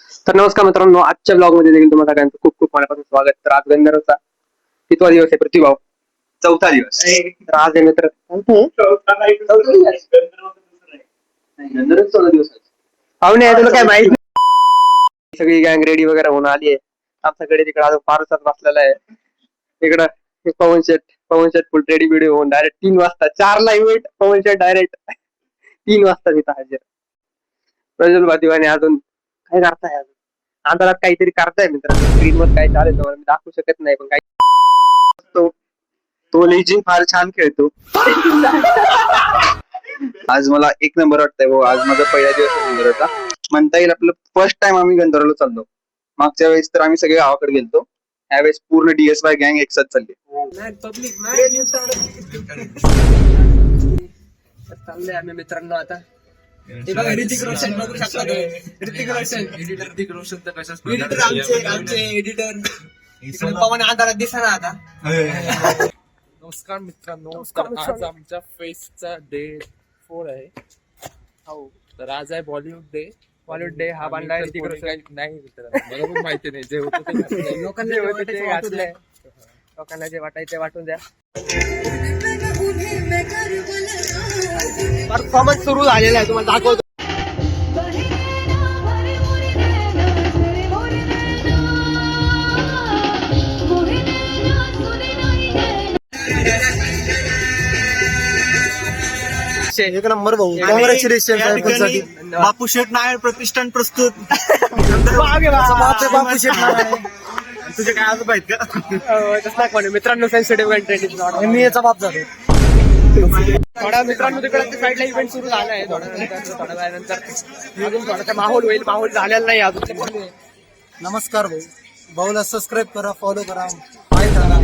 तर नमस्कार मित्रांनो, आजच्या ब्लॉग मध्ये देखील तुम्हाला सगळ्यांचं खूप खूप मनापासून स्वागत. तर आज गंधर्वचा कितवा दिवस आहे प्रतिभाव? चौथा दिवस. तर आज आहे मित्र चौथा दिवस. पाहुणे तुला काय माहित नाही. सगळी गँग रेडी वगैरे होऊन आली आहे. आमच्याकडे तिकडे अजून फारच बसलेला आहे. इकडं पवन शेट फुल रेडी बिडी होऊन डायरेक्ट 3 वाजता 4ला इव्हेंट. पवन शेट डायरेक्ट 3 वाजता तिथं हजर. प्रज्वल भातीवाने अजून काय करताय? अजून अंधारात काहीतरी करताय मित्र. स्क्रीनवर काय चालेल तुम्हाला मी दाखवू शकत नाही, पण काय तो लेजिंग फार छान खेळतो. आज मला एक नंबर वाटतंय भाऊ. आज माझा पहिला दिवस आहे गंधर्वचा. म्हणता येईल आपलं फर्स्ट टाइम आम्ही गंधर्वला चाललो. मागच्या वेळेस तर आम्ही सगळे गावाकडे गेलतो. यावेळेस पूर्ण DSY गँग एकसाथ चालली. चाललंय आम्ही मित्रांनो आता. ऋतिक रोशन बघू शकता तुम्ही. ऋतिक रोशन तर कशाच आमचे एडिटर पवन अंधारात दिसणार आता. नमस्कार मित्रांनो, आज आमच्या फेस्टचा डे 4 आहे. हो, तर आज आहे बॉलिवूड डे. हा बांधलाय ऋतिक रोशन. नाही मित्रांनो, मला पण माहिती नाही. जे होतं ते घातलंय. लोकांना जे वाटायचे वाटून द्या. परफॉर्मन्स सुरू झालेला आहे, तुम्हाला दाखवतो. एक नंबर भाऊ. कॉंग्रॅच्युलेशन. बापू शेठ नायर प्रतिष्ठान प्रस्तुत. बापू शेठ नायर. तुझे काय आजोबा आहेत का? मित्रांनो, सेन्सिटिव्ह कंटेंट मी याचा बाप झालो. थोडा मित्रांनो तिकडे साईडला इव्हेंट सुरू झाला आहे. थोड्या वेळानंतर अजून थोडासा माहोल होईल. माहोल झालेला नाही अजून. नमस्कार भाऊ. भाऊला सबस्क्राईब करा, फॉलो करा, लाईक करा.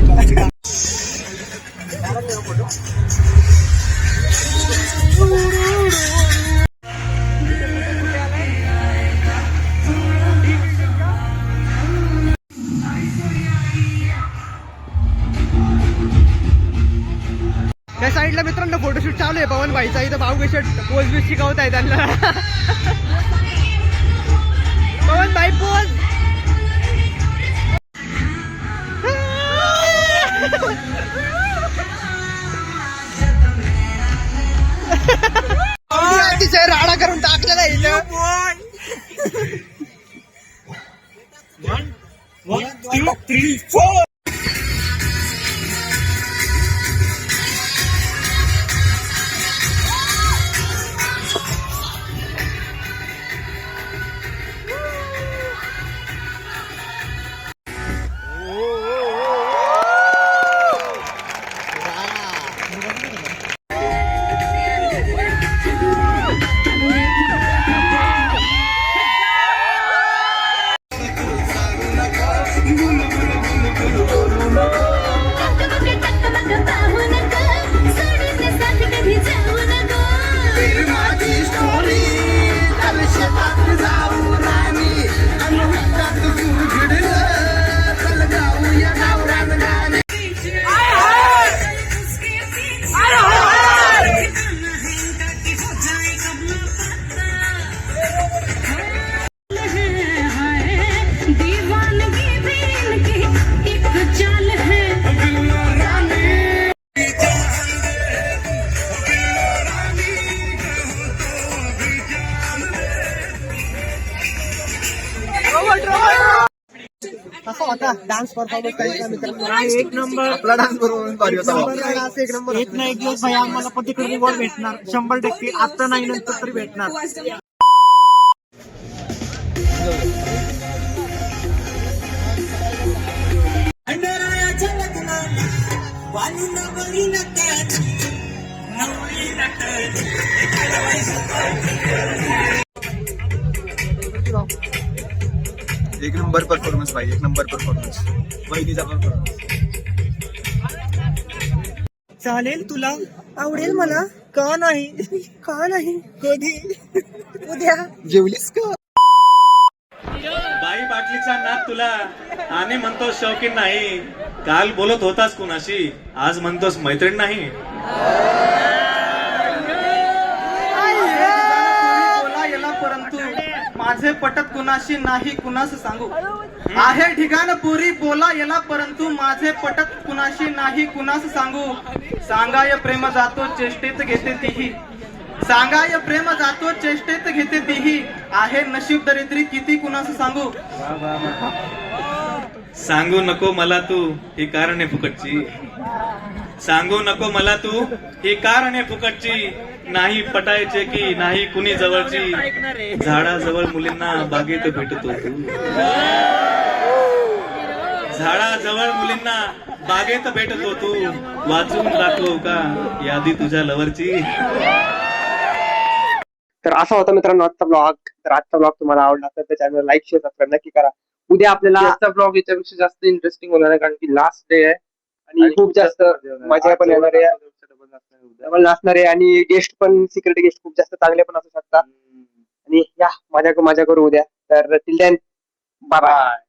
त्या साईडला मित्रांनो फोटोशूट चालू आहे पवन भाईचा. इथं भाऊ शर्ट पोज बीज शिकवत आहे त्यांना. पवन भाई पोज. अतिशय राडा करून टाकलेला आहे इथं. कसा होता डान्स परफॉर्मन्स? एक नंबर. आपला डान्स परफॉर्मन्स एक नंबर. एक ना एक दिवस भाई आम्हाला पतिकडे रिवॉर्ड भेटणार 100%. आता नाही नंतर तरी भेटणार. एक नंबर परफॉर्मन्स भाई. एक नंबर परफॉर्मन्स. वहिनीचा परफॉर्मन्स. चालेल तुला? आवडेल मला. का नाही? का नाही? कधी? उद्या. जेवलीस का? बाई बाटलीचा नाद तुला. आम्ही म्हणतो शौकीन नाही. काल बोलत होतास कुणाशी, आज म्हणतोस मैत्रीण नाही. परंतु माझे पटत कुणाशी नाही कुणास सांगू आहे ठिकाण पुरी बोला याला परंतु माझे पटत कुणाशी नाही कुणास सांगू सांगाय प्रेम जातो चेष्टेत घेते तीही सांगाय प्रेम जातो चेष्टेत घेते तीही आहे नशीब दरिद्री किती कुणास सांगू सांगू नको मला तू ही कारणे फुकटची सांगू नको मला तू ही कारणे फुकटची नाही पटायचे की नाही कुणी जवळची झाडाजवळ मुलींना बागेत भेटतो तू झाडाजवळ मुलींना बागेत भेटतो तू वाचून दाखव का यादी तुझ्या लवरची. तर असा होता मित्रांनो आजचा ब्लॉग. तर आजचा ब्लॉग तुम्हाला आवडला तर त्या चॅनल लाईक शेअर सबस्क्राईब नक्की करा. उद्या आपल्याला आजचा ब्लॉग याच्यापेक्षा जास्त इंटरेस्टिंग होणार आहे कारण की लास्ट डे आहे आणि खूप जास्त मजा पण येणार आहे, डबल नाचणार आहे आणि गेस्ट पण सिक्रेट गेस्ट खूप जास्त चांगले पण असू शकतात. आणि या मजा करू उद्या. तर टिल देन बाय बाय.